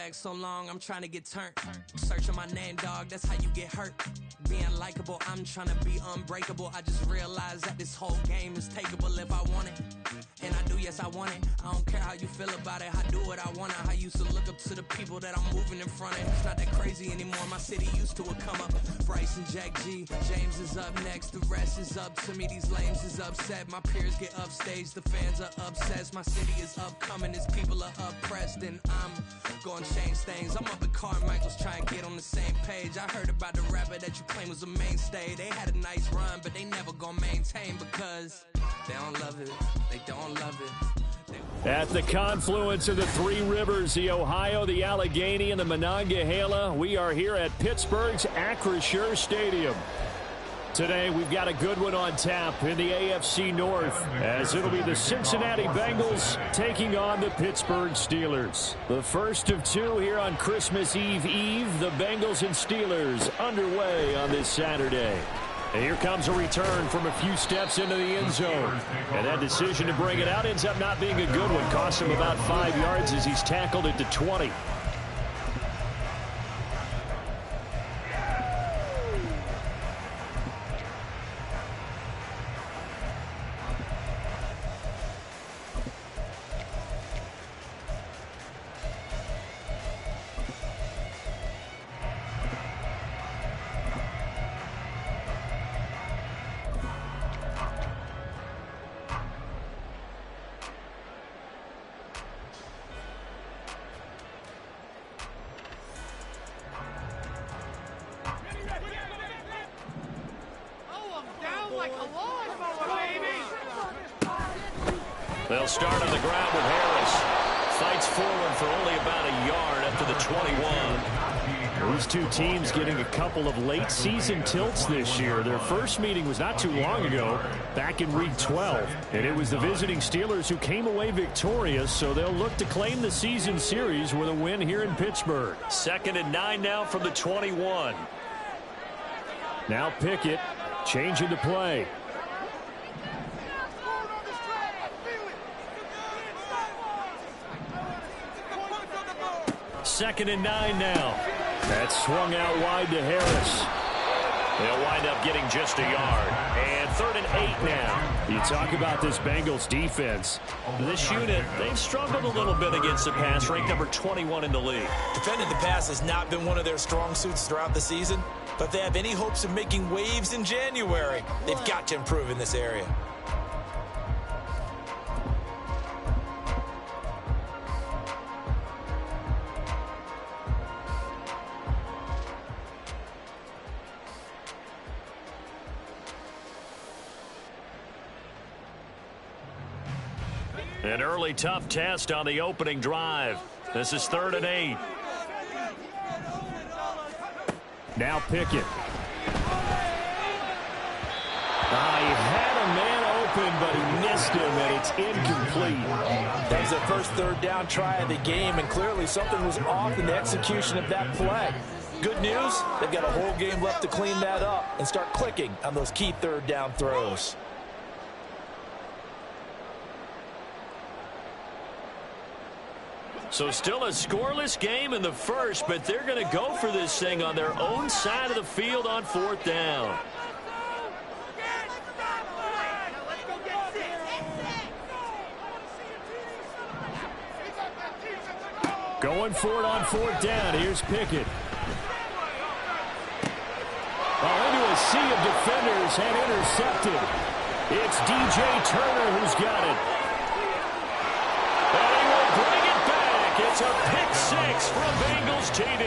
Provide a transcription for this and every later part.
bag so long, I'm trying to get turned. Searching my name, dog, that's how you get hurt. Being likable, I'm trying to be unbreakable. I just realized that this whole game is takeable if I want it. And I do, yes, I want it. I don't care how you feel about it. I do what I want. I used to look up to the people that I'm moving in front of. It's not that crazy anymore. My city used to it come up. Bryce and Jack G. James is up next. The rest is up to me. These lames is upset. My peers get upstaged. The fans are obsessed. My city is upcoming. These people are oppressed. And I'm going to change things. I'm up at Carmichael's trying to get on the same page. I heard about the rapper that you claim was a mainstay. They had a nice run, but they never gonna maintain because they don't love it. They don't love it. At the confluence of the three rivers, the Ohio, the Allegheny, and the Monongahela, we are here at Pittsburgh's Acrisure Stadium. Today, we've got a good one on tap in the AFC North, as it'll be the Cincinnati Bengals taking on the Pittsburgh Steelers. The first of two here on Christmas Eve, the Bengals and Steelers underway on this Saturday. And here comes a return from a few steps into the end zone. And that decision to bring it out ends up not being a good one. Cost him about 5 yards as he's tackled at the 20. They'll start on the ground with Harris. Fights forward for only about a yard up to the 21. These two teams getting a couple of late season tilts this year. Their first meeting was not too long ago, back in week 12. And it was the visiting Steelers who came away victorious, so they'll look to claim the season series with a win here in Pittsburgh. 2nd and 9 now from the 21. Now Pickett changing the play. 2nd and 9 now. That's swung out wide to Harris. They'll wind up getting just a yard. And 3rd and 8 now. You talk about this Bengals defense. This unit, they've struggled a little bit against the pass, ranked number 21 in the league. Defending the pass has not been one of their strong suits throughout the season, but if they have any hopes of making waves in January, they've got to improve in this area. An early tough test on the opening drive. This is 3rd and 8. Now Pickett. He had a man open, but he missed him, and it's incomplete. That was their first 3rd down try of the game, and clearly something was off in the execution of that play. Good news, they've got a whole game left to clean that up and start clicking on those key 3rd down throws. So still a scoreless game in the first, but they're going to go for this thing on their own side of the field on 4th down. Going for it on 4th down. Here's Pickett. Into a sea of defenders and intercepted. It's DJ Turner who's got it. And he will bring it back. It's a pick 6 from Bengals TD.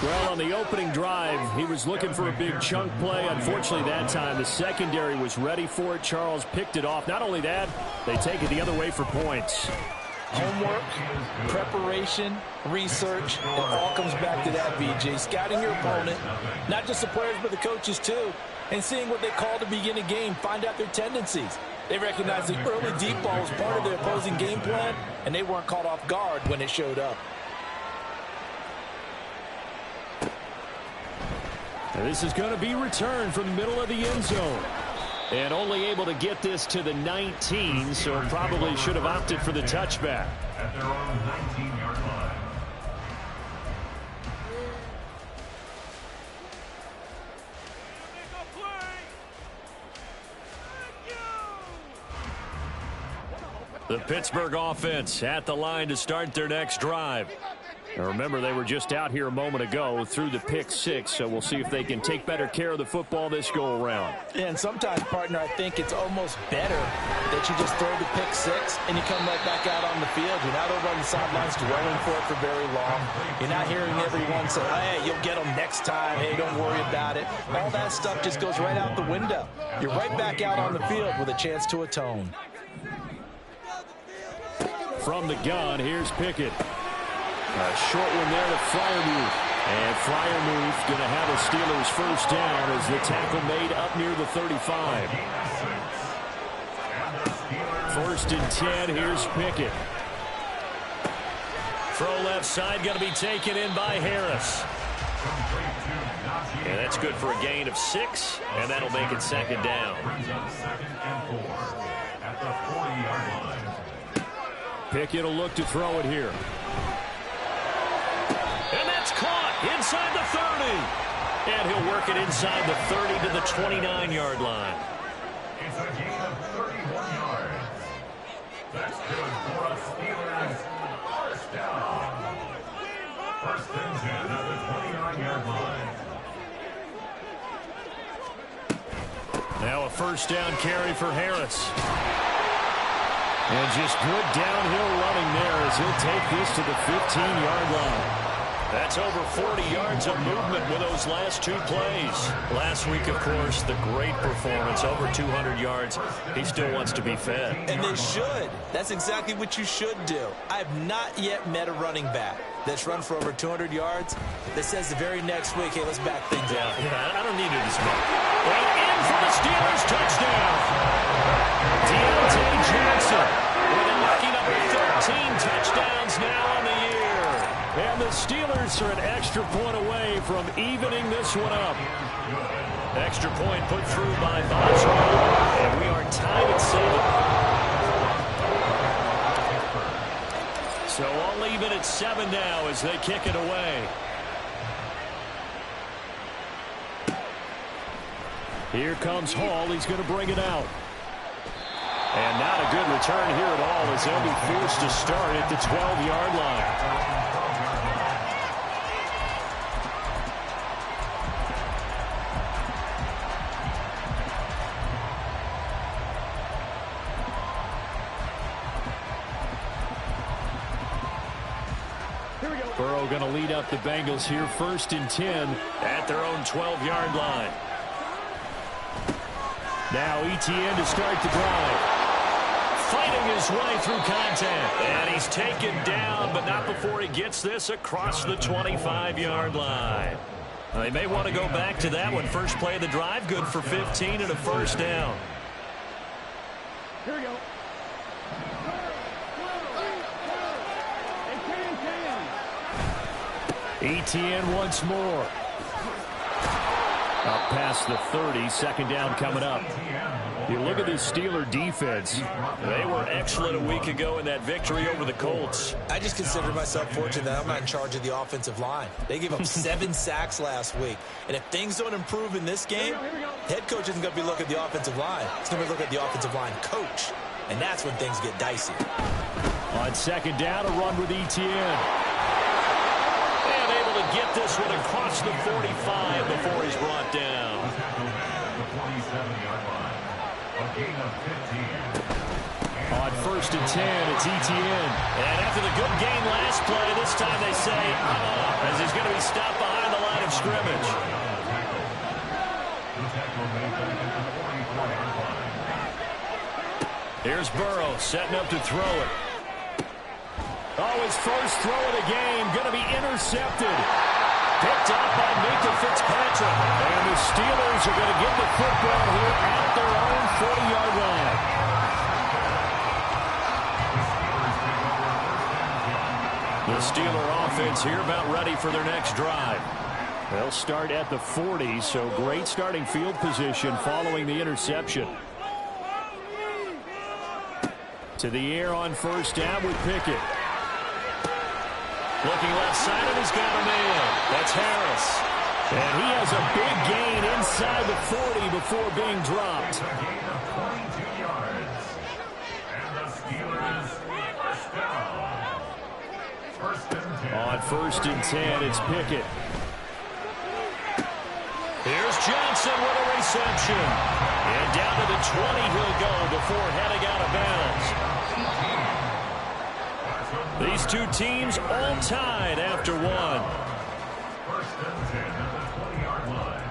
Well, on the opening drive, he was looking for a big chunk play. Unfortunately, that time, the secondary was ready for it. Charles picked it off. Not only that, they take it the other way for points. Homework, preparation, research, it all comes back to that, BJ. Scouting your opponent, not just the players, but the coaches too, and seeing what they call to begin a game, find out their tendencies. They recognize the early deep ball was part of their opposing game plan, and they weren't caught off guard when it showed up. And this is going to be returned from the middle of the end zone. And only able to get this to the 19, so probably should have opted for the touchback. At their own 19-yard line. The Pittsburgh offense at the line to start their next drive. Now remember, they were just out here a moment ago through the pick six, so we'll see if they can take better care of the football this go-around. And sometimes, partner, I think it's almost better that you just throw the pick six and you come right back out on the field. You're not over on the sidelines dwelling for it for very long. You're not hearing everyone say, hey, you'll get them next time. Hey, don't worry about it. All that stuff just goes right out the window. You're right back out on the field with a chance to atone. From the gun, here's Pickett. A short one there to Freiermuth. And Freiermuth going to have a Steelers first down as the tackle made up near the 35. First and 10, here's Pickett. Throw left side, going to be taken in by Harris. And that's good for a gain of 6, and that'll make it second down. Pickett will look to throw it here. And that's caught inside the 30. And he'll work it inside the 30 to the 29-yard line. It's a gain of 31 yards. That's good for a Steelers first down. First and 10 at the 29-yard line. Now a first down carry for Harris. And just good downhill running there as he'll take this to the 15-yard line. That's over 40 yards of movement with those last 2 plays. Last week, of course, the great performance, over 200 yards. He still wants to be fed. And they should. That's exactly what you should do. I have not yet met a running back that's run for over 200 yards that says the very next week, hey, let's back things up. Yeah, I don't need it this much. Right in for the Steelers touchdown. Deontay Johnson with a lucky number 13 touchdowns now on the year. And the Steelers are an extra point away from evening this one up. Extra point put through by Boswell. And we are tied at 7. So all even at 7 now as they kick it away. Here comes Hall. He's going to bring it out. And not a good return here at all as they'll be forced to start at the 12-yard line. Burrow going to lead up the Bengals here, first and 10 at their own 12-yard line. Now Etienne to start the drive. Fighting his way through contact. And he's taken down, but not before he gets this across the 25-yard line. They may want to go back to that one. First play of the drive, good for 15 and a first down. Here we go. Etienne once more. Up past the 30, second down coming up. You look at this Steeler defense. They were excellent a week ago in that victory over the Colts. I just consider myself fortunate that I'm not in charge of the offensive line. They gave up 7 sacks last week. And if things don't improve in this game, head coach isn't going to be looking at the offensive line. He's going to be looking at the offensive line coach. And that's when things get dicey. On second down, a run with Etienne. And able to get this one across the 45 before he's brought down. On first and 10, it's Etienne. And after the good game last play, this time they say, as he's going to be stopped behind the line of scrimmage. Here's Burrow setting up to throw it. Oh, his first throw of the game going to be intercepted. Picked up by Minkah Fitzpatrick. And the Steelers are going to get the football here at their own 40-yard line. The Steeler offense here about ready for their next drive. They'll start at the 40, so great starting field position following the interception. To the air on first down with Pickett. Looking left side, and he's got him in. That's Harris. And he has a big gain inside the 40 before being dropped. A gain of 22 yards. And the Steelers On 1st and 10, it's Pickett. Here's Johnson with a reception. And down to the 20 he'll go before heading out of bounds. These two teams all tied after one. 1st and 10 at the 20-yard line.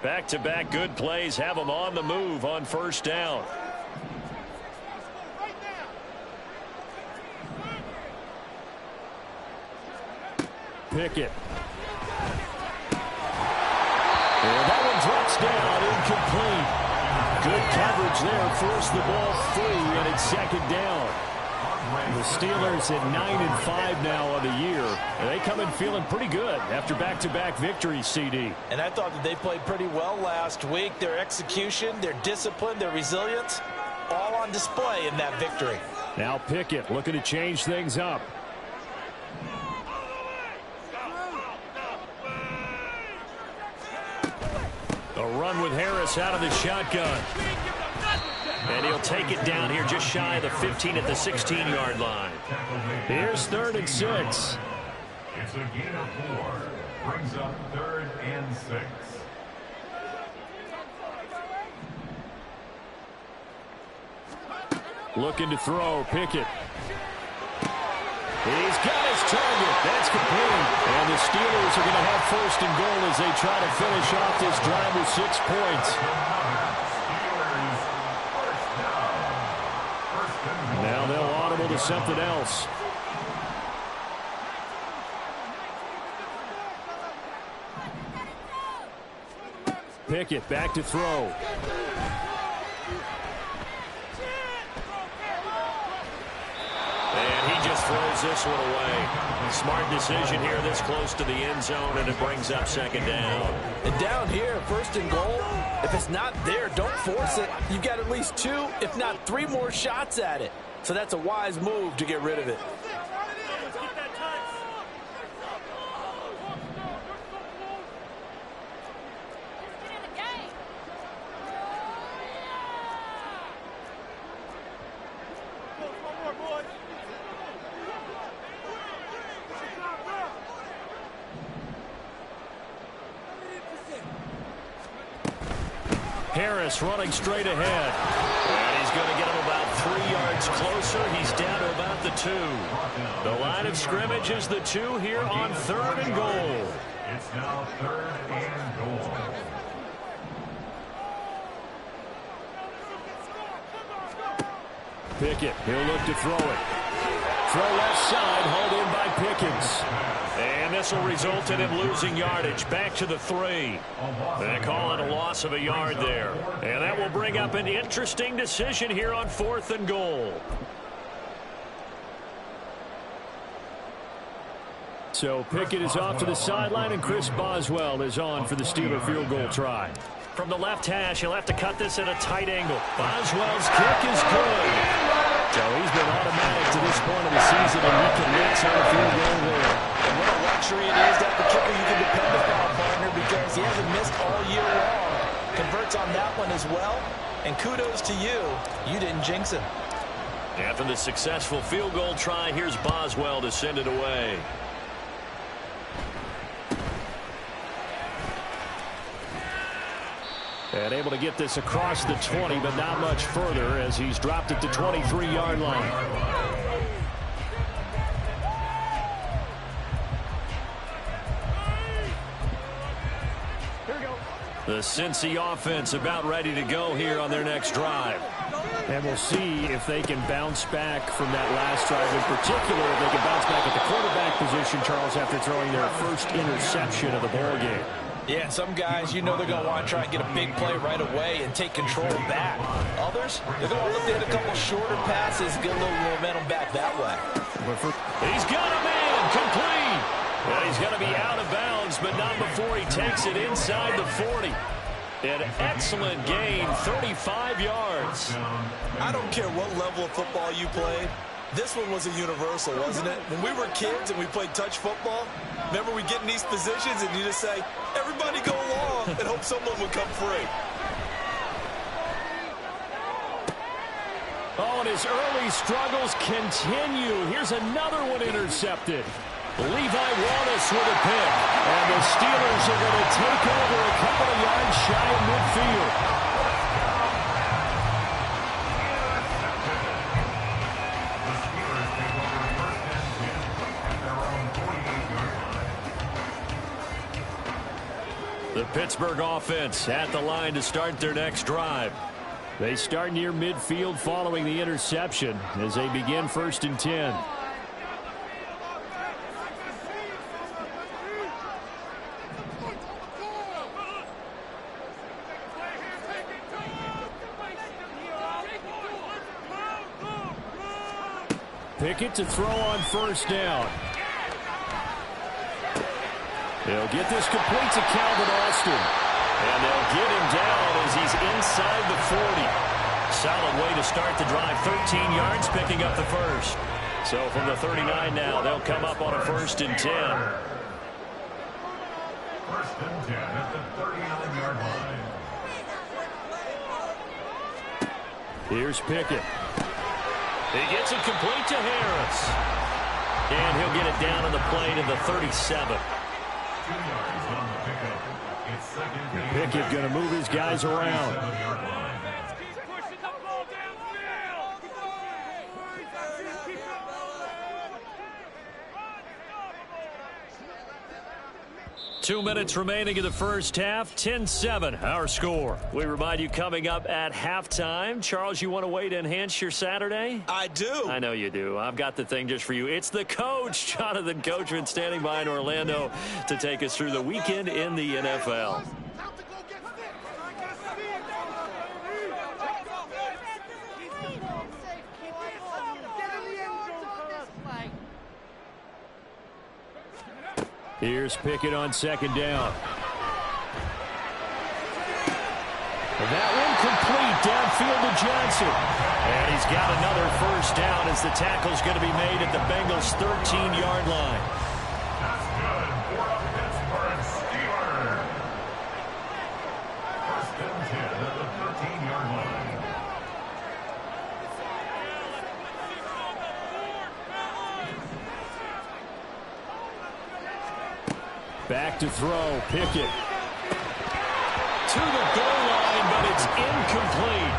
Back-to-back good plays have them on the move on 1st down. Pickett. And that one drops down, incomplete. Good coverage there, forced the ball free, and it's 2nd down. The Steelers at 9-5 now on the year. And they come in feeling pretty good after back-to-back victories, CD. And I thought that they played pretty well last week. Their execution, their discipline, their resilience, all on display in that victory. Now Pickett looking to change things up. A run with Harris out of the shotgun. And he'll take it down here just shy of the 15 at the 16-yard line. Here's 3rd and 6. It's a gain of 4. Brings up 3rd and 6. Looking to throw, Pickett. He's got his target. That's complete. And the Steelers are going to have 1st and goal as they try to finish off this drive with 6 points. Now they'll audible to something else. Pickett back to throw. And he just throws this one away. Smart decision here this close to the end zone, and it brings up 2nd down. And down here, 1st and goal, if it's not there, don't force it. You've got at least 2, if not 3 more shots at it. So that's a wise move to get rid of it. Harris running straight ahead. And he's going to get him about 3 yards closer. He's down to about the 2. The line of scrimmage is the 2 here on 3rd and goal. It's now 3rd and goal. Pickett, he'll look to throw it. Throw left side, hauled in by Pickens. And this will result in him losing yardage back to the 3. They call it a loss of a yard there. And that will bring up an interesting decision here on 4th and goal. So Pickett is off to the sideline, and Chris Boswell is on for the Steeler field goal try. From the left hash, he'll have to cut this at a tight angle. Boswell's kick is good. So he's been automatic to this point of the season, and he commits on a field goal there. And what a luxury it is that the kicker you can depend upon, partner, because he hasn't missed all year long. Converts on that one as well. And kudos to you. You didn't jinx him. After the successful field goal try, here's Boswell to send it away. And able to get this across the 20, but not much further as he's dropped it to 23-yard line. The Cincy offense about ready to go here on their next drive. And we'll see if they can bounce back from that last drive. In particular, if they can bounce back at the quarterback position, Charles, after throwing their first interception of the ball game. Yeah, some guys, you know they're going to want to try and get a big play right away and take control back. Others, they're going to look to hit a couple shorter passes, get a little momentum back that way. He's got a man, complete. And he's going to be out of bounds, but not before he takes it inside the 40. An excellent gain, 35 yards. I don't care what level of football you play. This one was a universal, wasn't it? When we were kids and we played touch football, remember we get in these positions and you just say, everybody go along, and hope someone would come free. Oh, and his early struggles continue. Here's another one intercepted. Levi Wallace with a pick. And the Steelers are going to take over a couple of yards shy of midfield. The Pittsburgh offense at the line to start their next drive. They start near midfield following the interception as they begin 1st and 10. Pickett to throw on 1st down. They'll get this complete to Calvin Austin. And they'll get him down as he's inside the 40. Solid way to start the drive. 13 yards, picking up the first. So from the 39 now, they'll come up on a 1st and 10. 1st and 10 at the 39-yard line. Here's Pickett. He gets it complete to Harris. And he'll get it down on the play to the 37. 2 yards on the pickup. It's 2nd and 8. Pickett going to move his guys around. 7-yard line. 2 minutes remaining in the first half. 10-7 our score. We remind you coming up at halftime. Charles, you want a way to enhance your Saturday? I do. I know you do. I've got the thing just for you. It's the coach, Jonathan Coachman, standing by in Orlando to take us through the weekend in the NFL. Here's Pickett on 2nd down. And that one complete downfield to Johnson. And he's got another 1st down as the tackle's going to be made at the Bengals' 13-yard line. That's good for a Pittsburgh Steelers. 1st and 10 at the 13-yard line. Back to throw, Pickett. To the goal line, but it's incomplete.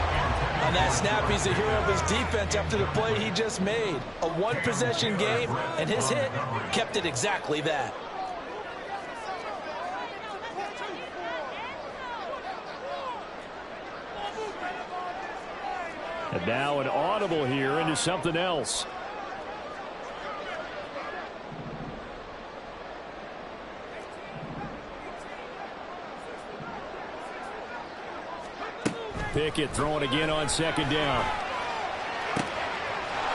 On that snap, he's the hero of his defense after the play he just made. A one-possession game, and his hit kept it exactly that. And now an audible here into something else. Pickett throwing again on 2nd down.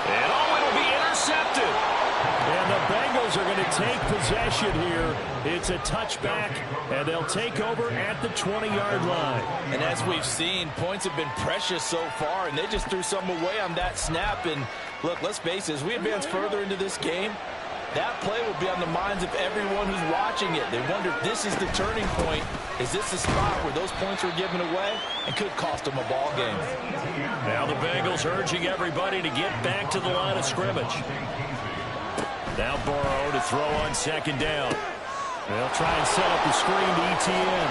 And it'll be intercepted. And the Bengals are going to take possession here. It's a touchback, and they'll take over at the 20-yard line. And as we've seen, points have been precious so far, and they just threw some away on that snap. And look, let's face it, as we advance further into this game, that play will be on the minds of everyone who's watching it. They wonder if this is the turning point. Is this the spot where those points were given away and could cost them a ball game? Now the Bengals urging everybody to get back to the line of scrimmage. Now Burrow to throw on 2nd down. They'll try and set up the screen to ETN.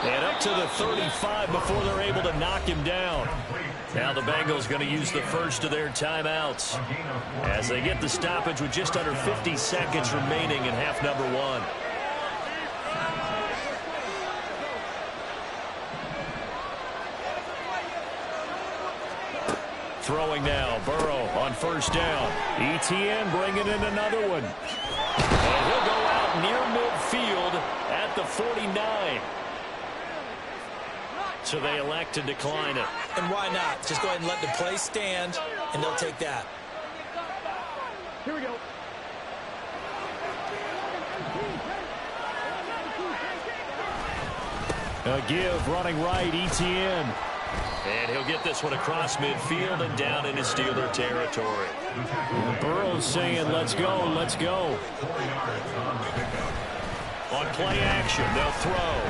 And up to the 35 before they're able to knock him down. Now the Bengals going to use the first of their timeouts as they get the stoppage with just under 50 seconds remaining in half number 1. Throwing now, Burrow on 1st down. ETN bringing in another one. And he'll go out near midfield at the 49. So they elect to decline it. And why not? Just go ahead and let the play stand, and they'll take that. Here we go. A give running right, ETN. And he'll get this one across midfield and down into Steeler territory. Burrow's saying, let's go, let's go. On play action, they'll throw.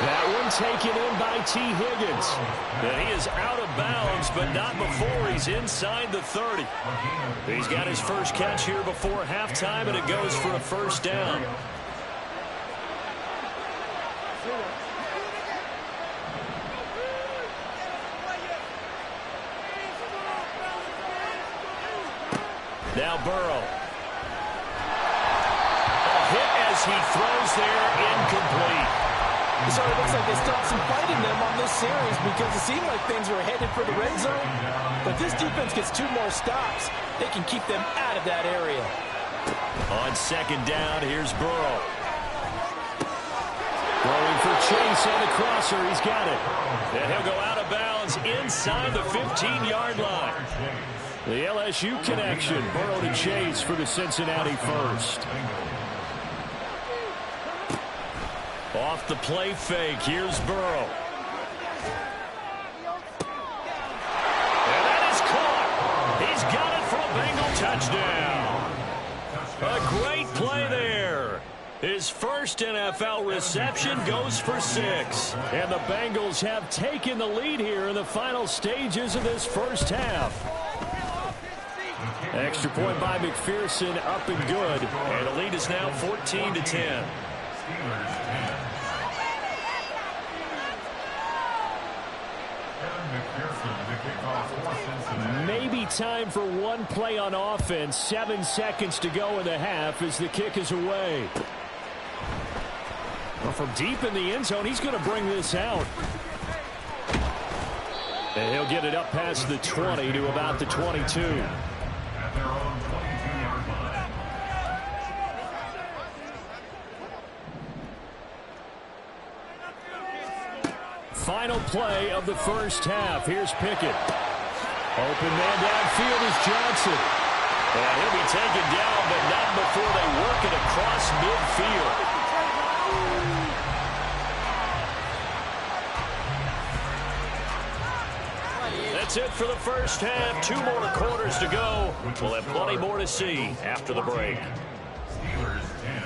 That one taken in by T. Higgins. And he is out of bounds, but not before he's inside the 30. He's got his first catch here before halftime, and it goes for a first down. Now Burrow. A hit as he throws there, incomplete. So it looks like they still have some fight in them on this series because it seemed like things were headed for the red zone. But this defense gets 2 more stops. They can keep them out of that area. On second down, here's Burrow. Throwing for Chase on the crosser. He's got it. And he'll go out of bounds inside the 15-yard line. The LSU connection. Burrow to Chase for the Cincinnati first. Off the play fake, here's Burrow. And that is caught. He's got it for a Bengal touchdown. A great play there. His first NFL reception goes for 6. And the Bengals have taken the lead here in the final stages of this first half. Extra point by McPherson, up and good. And the lead is now 14-10. Maybe time for one play on offense. 7 seconds to go in the half as the kick is away. Well, from deep in the end zone, he's going to bring this out. And he'll get it up past the 20 to about the 22. At their own 22-yard line. Final play of the first half. Here's Pickett. Open man downfield is Johnson. And he'll be taken down, but not before they work it across midfield. That's it for the first half. 2 more quarters to go. We'll have plenty more to see after the break. Steelers 10.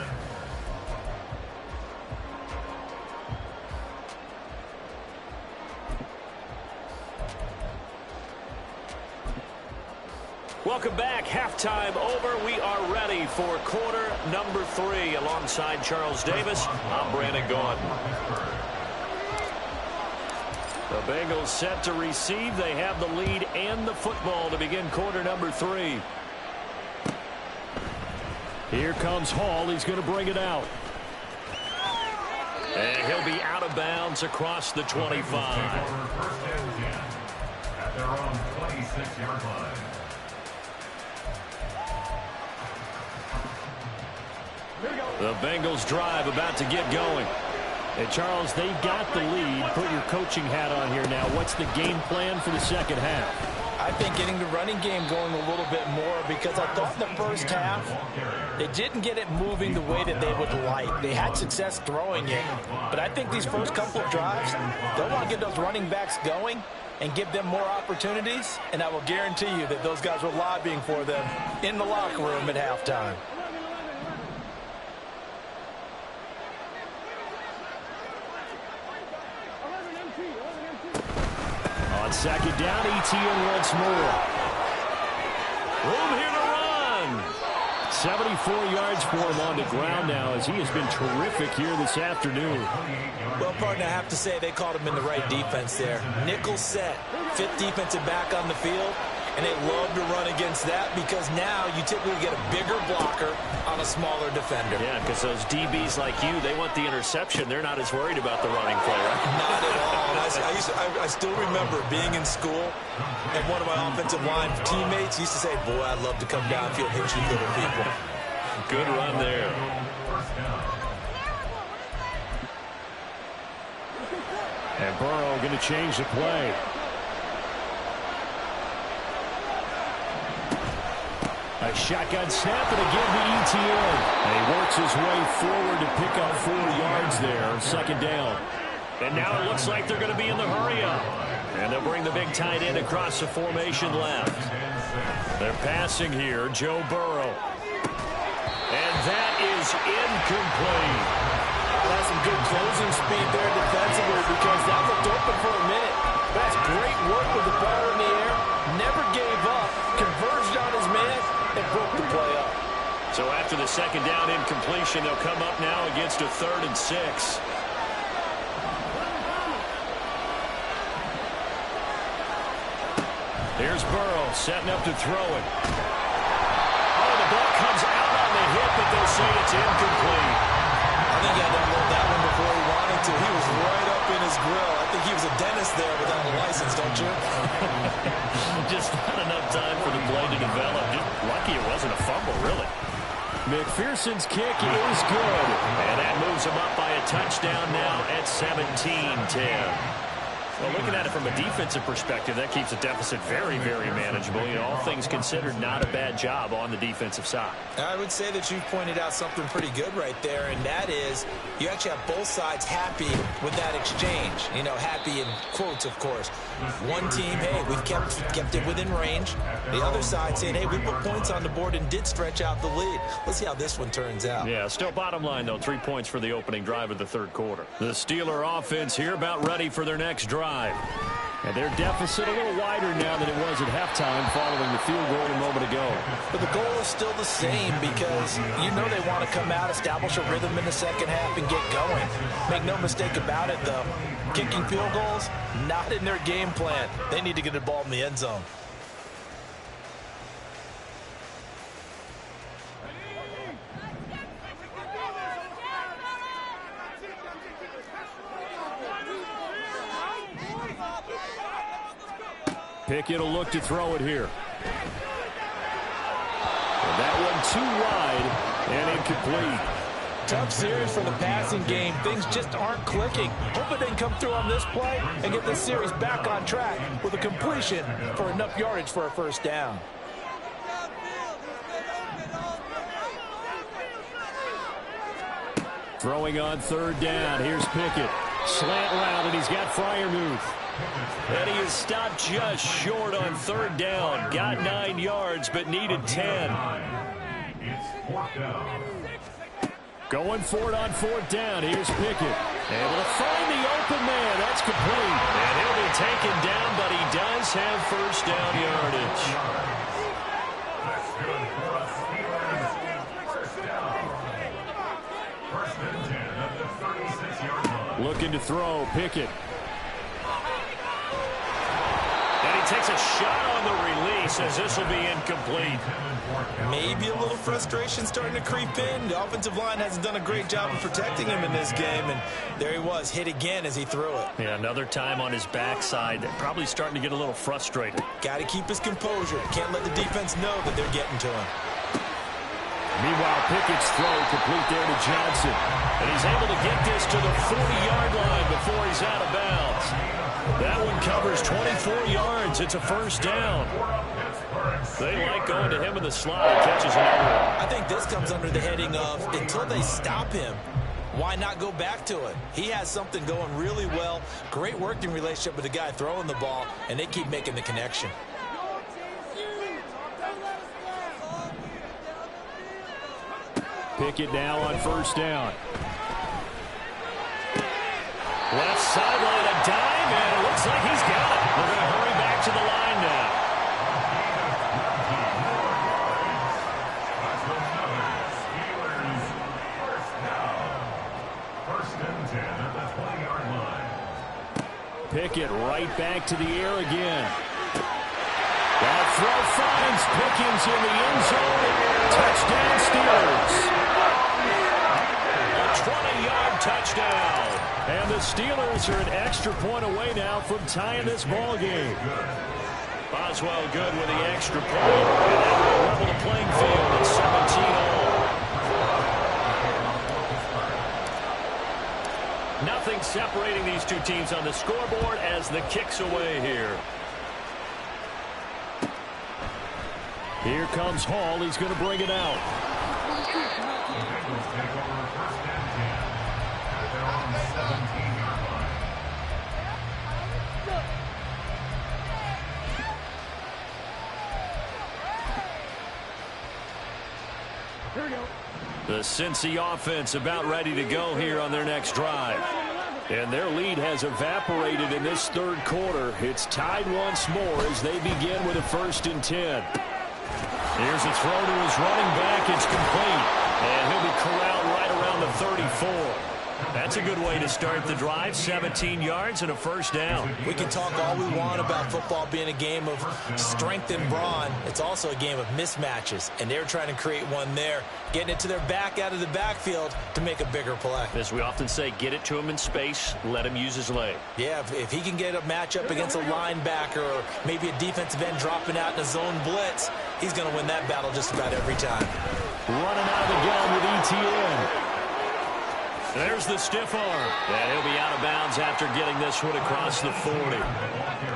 Welcome back. Halftime over. We are ready for quarter number 3. Alongside Charles Davis, I'm Brandon Gordon. The Bengals set to receive. They have the lead and the football to begin quarter number 3. Here comes Hall. He's going to bring it out. And he'll be out of bounds across the 25. First and 10 at their own 26-yard line. The Bengals drive about to get going. And Charles, they've got the lead. Put your coaching hat on here now. What's the game plan for the second half? I think getting the running game going a little bit more because I thought in the first half they didn't get it moving the way that they would like. They had success throwing it, but I think these first couple of drives, they'll want to get those running backs going and give them more opportunities, and I will guarantee you that those guys were lobbying for them in the locker room at halftime. On second down, ETN once more. Room here to run. 74 yards for him on the ground now as he has been terrific here this afternoon. Well, partner, I have to say they called him in the right defense there. Nickel set, 5th defensive back on the field, and they love to run against that because now you typically get a bigger blocker on a smaller defender. Yeah, because those DBs like you, they want the interception. They're not as worried about the running play, right? Not at all. I still remember being in school, and one of my offensive line teammates used to say, boy, I'd love to come downfield and hit you little people. Good run there. And Burrow going to change the play. A shotgun snap and again to ETN. And he works his way forward to pick up 4 yards there. Second down. And now it looks like they're going to be in the hurry-up. And they'll bring the big tight end across the formation left. They're passing here, Joe Burrow. And that is incomplete. That's some good closing speed there defensively because that looked open for a minute. That's great work with the ball in the air. Never gave up, converged on his man, and broke the play up. So after the second down incompletion, they'll come up now against a 3rd and 6. Here's Burrow setting up to throw it. Oh, the ball comes out on the hit, but they'll say it's incomplete. I think he had to unload that one before he wanted to. He was right up in his grill. I think he was a dentist there without a license, don't you? Just not enough time for the play to develop. Just lucky it wasn't a fumble, really. McPherson's kick is good. And that moves him up by a touchdown now at 17-10. Well, looking at it from a defensive perspective, that keeps the deficit very, very manageable. You know, all things considered, not a bad job on the defensive side. I would say that you've pointed out something pretty good right there, and that is you actually have both sides happy with that exchange. You know, happy in quotes, of course. One team, hey, we've kept it within range. The other side saying, hey, we put points on the board and did stretch out the lead. Let's see how this one turns out. Yeah, still bottom line, though, 3 points for the opening drive of the third quarter. The Steeler offense here about ready for their next drive. And their deficit a little wider now than it was at halftime following the field goal a moment ago. But the goal is still the same because you know they want to come out, establish a rhythm in the second half, and get going. Make no mistake about it, though. Kicking field goals, not in their game plan. They need to get the ball in the end zone. Pickett will look to throw it here. And that one too wide and incomplete. Tough series for the passing game. Things just aren't clicking. Hoping they can come through on this play and get this series back on track with a completion for enough yardage for a first down. Throwing on 3rd down. Here's Pickett. Slant route, and he's got Freiermuth. And he is stopped just short on 3rd down. Got 9 yards, but needed 10. Going for it on 4th down. Here's Pickett. Able to find the open man. That's complete. And he'll be taken down, but he does have first down yardage. That's good for a Steelers first down. 1st and 10 at the 36-yard line. Looking to throw, Pickett. And he takes a shot on the release as this will be incomplete. Maybe a little frustration starting to creep in. The offensive line hasn't done a great job of protecting him in this game, and there he was, hit again as he threw it. Yeah, another time on his backside. Probably starting to get a little frustrated. Got to keep his composure. Can't let the defense know that they're getting to him. Meanwhile, Pickett's throw complete there to Johnson. And he's able to get this to the 40-yard line before he's out of bounds. That one covers 24 yards. It's a first down. They like going to him in the slot. He catches another one. I think this comes under the heading of until they stop him, why not go back to it? He has something going really well. Great working relationship with the guy throwing the ball, and they keep making the connection. Pickett now on first down. Left sideline, a dime, and it looks like he's got it. We're going to hurry back to the line now. Pickett right back to the air again. That throw finds Pickens in the end zone. Touchdown Steelers. A 20-yard touchdown. And the Steelers are an extra point away now from tying this ball game. Boswell good with the extra point. And that will level the playing field at 17-all. Nothing separating these two teams on the scoreboard as the kick's away here. Here comes Hall. He's going to bring it out. The Cincy offense about ready to go here on their next drive. And their lead has evaporated in this third quarter. It's tied once more as they begin with a 1st and 10. Here's a throw to his running back. It's complete. And he'll be corralled right around the 34. That's a good way to start the drive. 17 yards and a 1st down. We can talk all we want about football being a game of strength and brawn. It's also a game of mismatches, and they're trying to create one there, getting it to their back out of the backfield to make a bigger play. As we often say, get it to him in space, let him use his leg. Yeah, if he can get a matchup against a linebacker or maybe a defensive end dropping out in a zone blitz, he's going to win that battle just about every time. Running out of the gun with ETN. There's the stiff arm. And he'll be out of bounds after getting this one across the 40.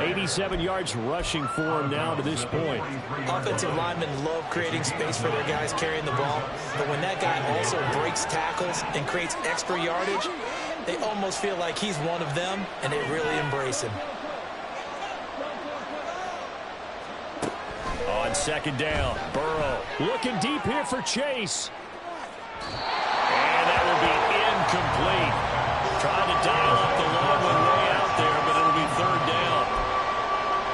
87 yards rushing for him now to this point. Offensive linemen love creating space for their guys carrying the ball. But when that guy also breaks tackles and creates extra yardage, they almost feel like he's one of them, and they really embrace him. On 2nd down, Burrow looking deep here for Chase. And that will be incomplete. Trying to dial up the long one way out there, but it'll be 3rd down.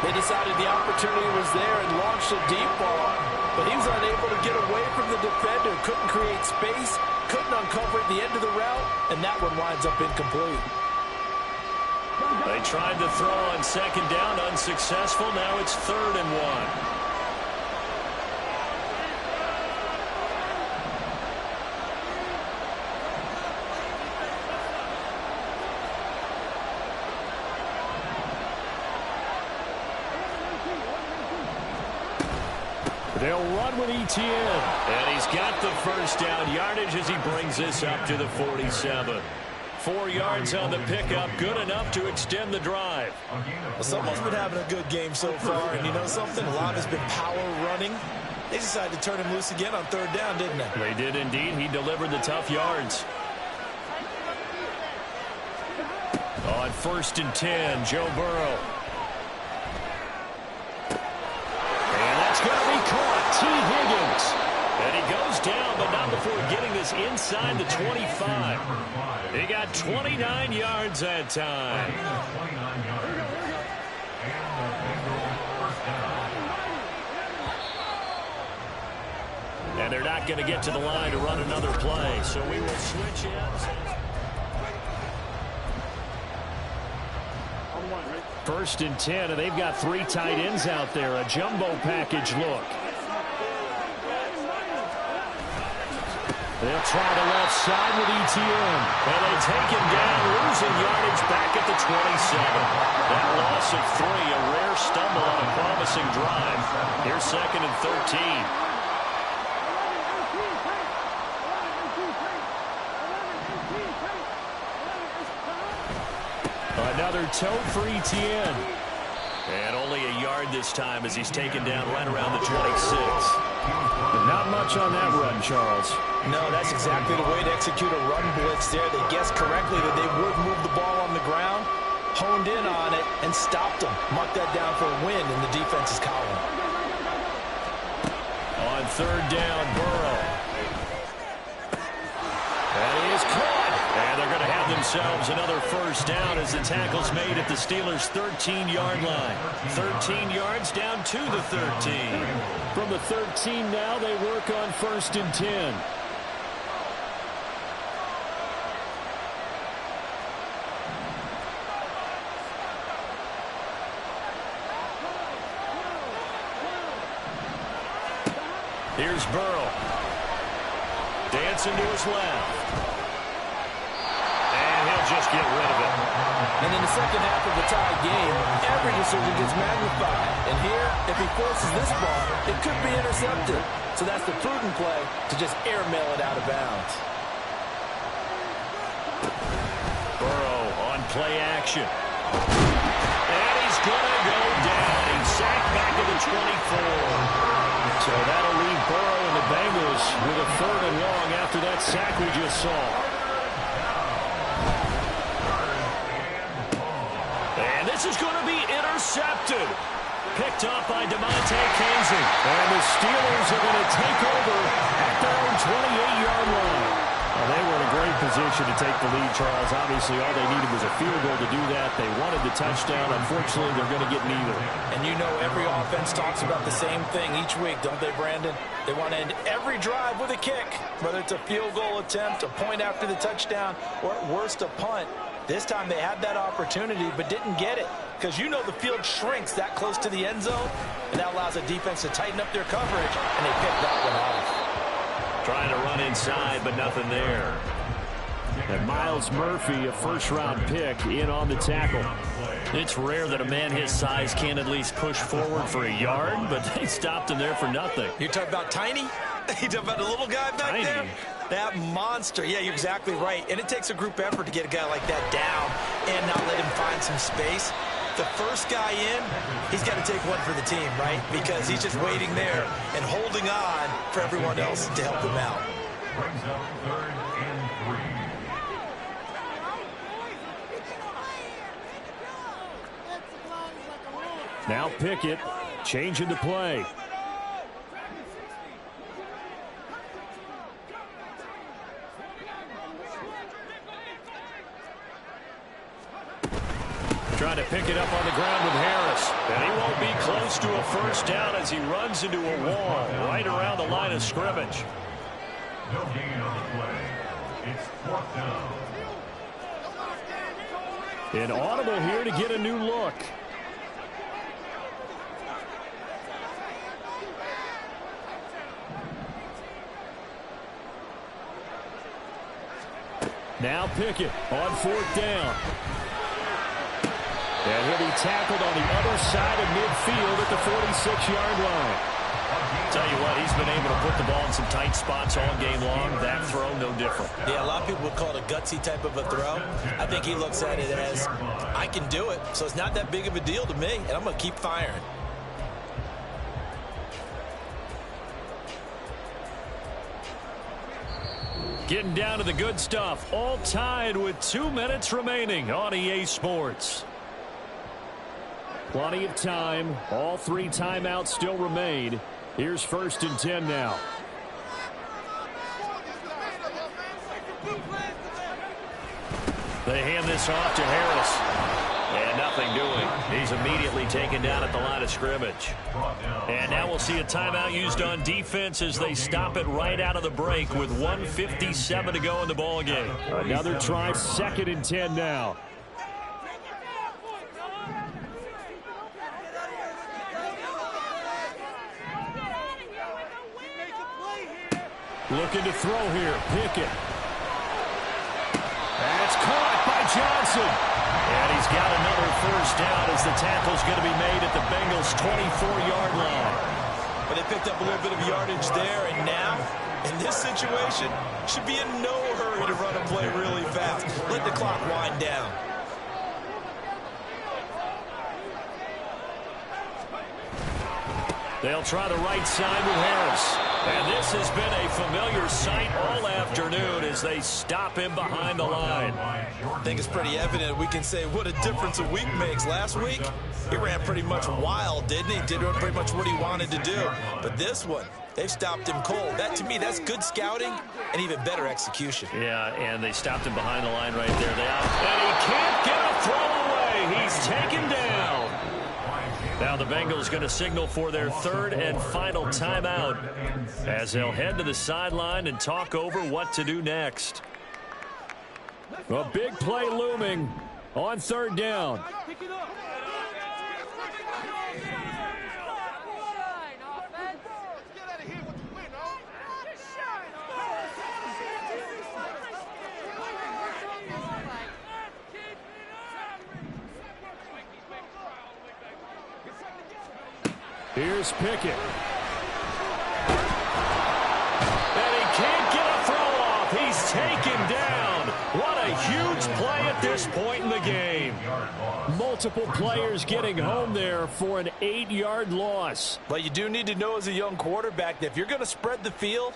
They decided the opportunity was there and launched a deep ball, but he was unable to get away from the defender, couldn't create space, couldn't uncover at the end of the route, and that one winds up incomplete. They tried to throw on 2nd down, unsuccessful. Now it's 3rd and 1. They'll run with ETN. And he's got the 1st down yardage as he brings this up to the 47. 4 yards on the pickup, good enough to extend the drive. Well, someone's been having a good game so far, and you know something? A lot has been power running. They decided to turn him loose again on 3rd down, didn't they? They did indeed. He delivered the tough yards. On 1st and 10, Joe Burrow. Going to be caught. T. Higgins. And he goes down, but not before getting this inside the 25. He got 29 yards that time. And they're not going to get to the line to run another play. So we will switch ends. 1st and 10, and they've got 3 tight ends out there. A jumbo package look. They'll try the left side with ETN. And they take him down, losing yardage back at the 27. That loss of 3, a rare stumble on a promising drive. Here's 2nd and 13. Another toe for ETN. And only a yard this time as he's taken down right around the 26. Not much on that run, Charles. No, that's exactly the way to execute a run blitz there. They guessed correctly that they would move the ball on the ground, honed in on it, and stopped them. Marked that down for a win in the defense's column. On 3rd down, Burrow. And he is caught. And they're going to have themselves another 1st down as the tackle's made at the Steelers' 13-yard line. 13 yards down to the 13. From the 13 now, they work on 1st and 10. Here's Burrow. Dancing to his left. Just get rid of it. And in the second half of the tie game, every decision gets magnified. And here, if he forces this ball, it could be intercepted. So that's the prudent play to just airmail it out of bounds. Burrow on play action. And he's going to go down. He's sacked back to the 24. So that'll leave Burrow and the Bengals with a 3rd and long after that sack we just saw. This is going to be intercepted. picked off by DeMonte Casey. And the Steelers are going to take over at their own 28-yard line. Well, they were in a great position to take the lead, Charles. Obviously, all they needed was a field goal to do that. They wanted the touchdown. Unfortunately, they're going to get neither. And you know every offense talks about the same thing each week, don't they, Brandon? They want to end every drive with a kick, whether it's a field goal attempt, a point after the touchdown, or at worst, a punt. This time they had that opportunity but didn't get it because you know the field shrinks that close to the end zone, and that allows the defense to tighten up their coverage, and they picked that one off. Trying to run inside, but nothing there. And Miles Murphy, a first-round pick, in on the tackle. It's rare that a man his size can't at least push forward for a yard, but they stopped him there for nothing. You're talking about Tiny? You talking about the little guy back there? That monster. Yeah, you're exactly right. And it takes a group effort to get a guy like that down and not let him find some space. The first guy in, he's got to take one for the team, right? Because he's just waiting there and holding on for everyone else to help him out. Brings up 3rd and 3. Now Pickett changing the play. Trying to pick it up on the ground with Harris. And he won't be close to a first down as he runs into a wall right around the line of scrimmage. No gain on the play. It's 4th down. Inaudible here to get a new look. Now Pickett on 4th down. And he'll be tackled on the other side of midfield at the 46-yard line. Tell you what, he's been able to put the ball in some tight spots all game long. That throw, no different. Yeah, a lot of people would call it a gutsy type of a throw. I think he looks at it as, I can do it, so it's not that big of a deal to me, and I'm going to keep firing. Getting down to the good stuff. All tied with 2 minutes remaining on EA Sports. Plenty of time. All 3 timeouts still remain. Here's 1st and 10 now. They hand this off to Harris. And nothing doing. He's immediately taken down at the line of scrimmage. And now we'll see a timeout used on defense as they stop it right out of the break with 1:57 to go in the ball game. Another try, 2nd and 10 now. Looking to throw here. Pickett. That's caught by Johnson. And he's got another first down as the tackle's going to be made at the Bengals' 24-yard line. But they picked up a little bit of yardage there, and now, in this situation, should be in no hurry to run a play really fast. Let the clock wind down. They'll try the right side with Harris. And this has been a familiar sight all afternoon as they stop him behind the line. I think it's pretty evident. We can say what a difference a week makes. Last week, he ran pretty much wild, didn't he? Did pretty much what he wanted to do. But this one, they've stopped him cold. That, to me, that's good scouting and even better execution. Yeah, and they stopped him behind the line right there. And he can't get a throw away. He's taken down. Now the Bengals going to signal for their 3rd and final timeout as they'll head to the sideline and talk over what to do next. A big play looming on 3rd down. Here's Pickett. And he can't get a throw off. He's taken down. What a huge play at this point in the game. Multiple players getting home there for an 8-yard loss. But you do need to know as a young quarterback that if you're going to spread the field,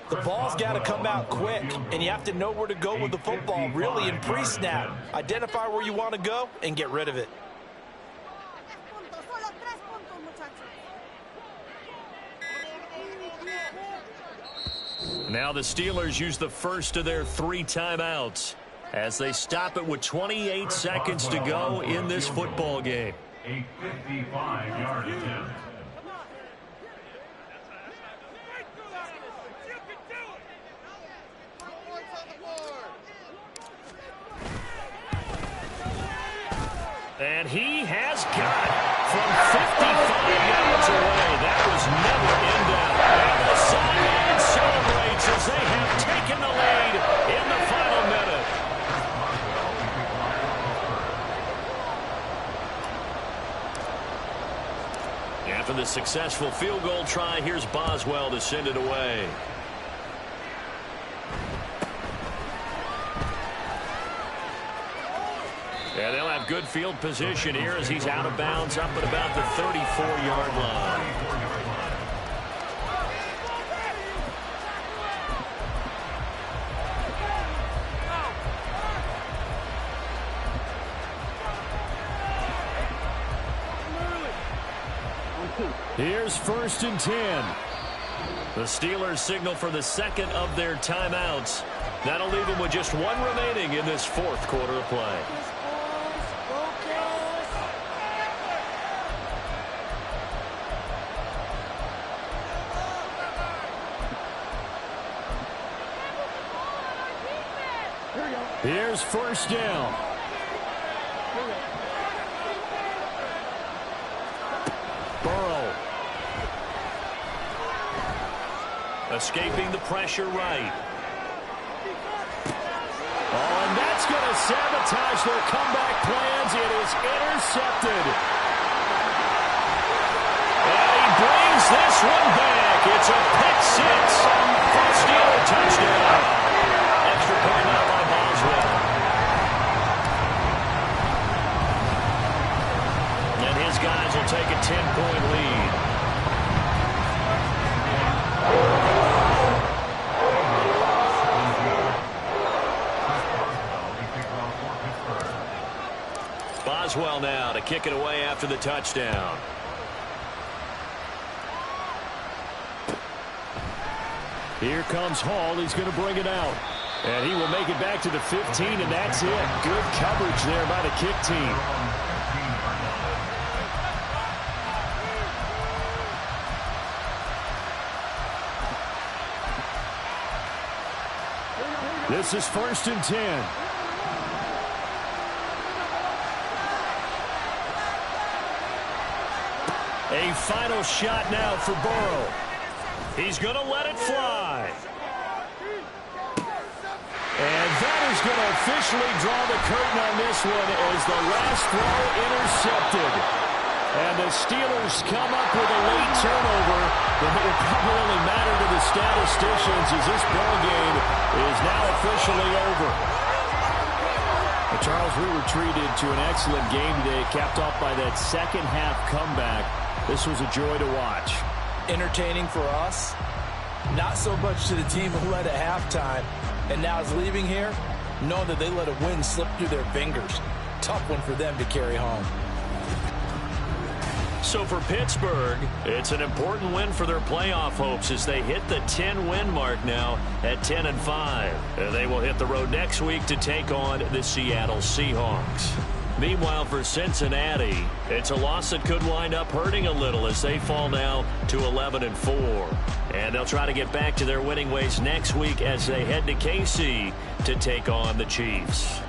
the ball's got to come out quick, and you have to know where to go with the football, really, in pre-snap. Identify where you want to go and get rid of it. Now the Steelers use the first of their 3 timeouts as they stop it with 28 seconds to go in this football game. A 55-yard attempt. And he has got it from 55 yards away. That was never in doubt. And the sideline celebrates as they have taken the lead in the final minute. After the successful field goal try, here's Boswell to send it away. And they'll have good field position here as he's out of bounds up at about the 34-yard line. Here's 1st and 10. The Steelers signal for the second of their timeouts. That'll leave them with just 1 remaining in this 4th quarter of play. Here's 1st down. Burrow. Escaping the pressure right. Oh, and that's going to sabotage their comeback plans. It is intercepted. And he brings this one back. It's a pick 6. First Steeler touchdown. Extra point out by Boswell. And his guys will take a 10-point lead. Boswell now to kick it away after the touchdown. Here comes Hall. He's going to bring it out. And he will make it back to the 15, and that's it. Good coverage there by the kick team. This is 1st and 10. A final shot now for Burrow. He's going to let it fly. And that is going to officially draw the curtain on this one as the last throw intercepted. And the Steelers come up with a late turnover, but it will probably only matter to the statisticians as this ball game is now officially over. Well, Charles, we were treated to an excellent game today, capped off by that second-half comeback. This was a joy to watch. Entertaining for us, not so much to the team who led at halftime and now is leaving here, knowing that they let a win slip through their fingers. Tough one for them to carry home. So for Pittsburgh, it's an important win for their playoff hopes as they hit the 10-win mark now at 10-5. And they will hit the road next week to take on the Seattle Seahawks. Meanwhile, for Cincinnati, it's a loss that could wind up hurting a little as they fall now to 11-4. And they'll try to get back to their winning ways next week as they head to KC to take on the Chiefs.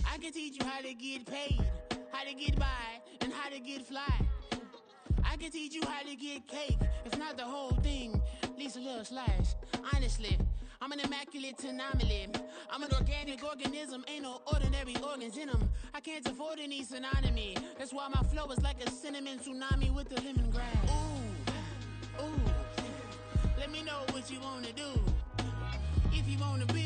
I can teach you how to get paid, how to get by, and how to get fly. I can teach you how to get cake, if not the whole thing, at least a little slice. Honestly, I'm an immaculate anomaly. I'm an organic organism, ain't no ordinary organs in them. I can't afford any synonymy. That's why my flow is like a cinnamon tsunami with the lemongrass. Ooh, ooh, let me know what you wanna do. If you wanna be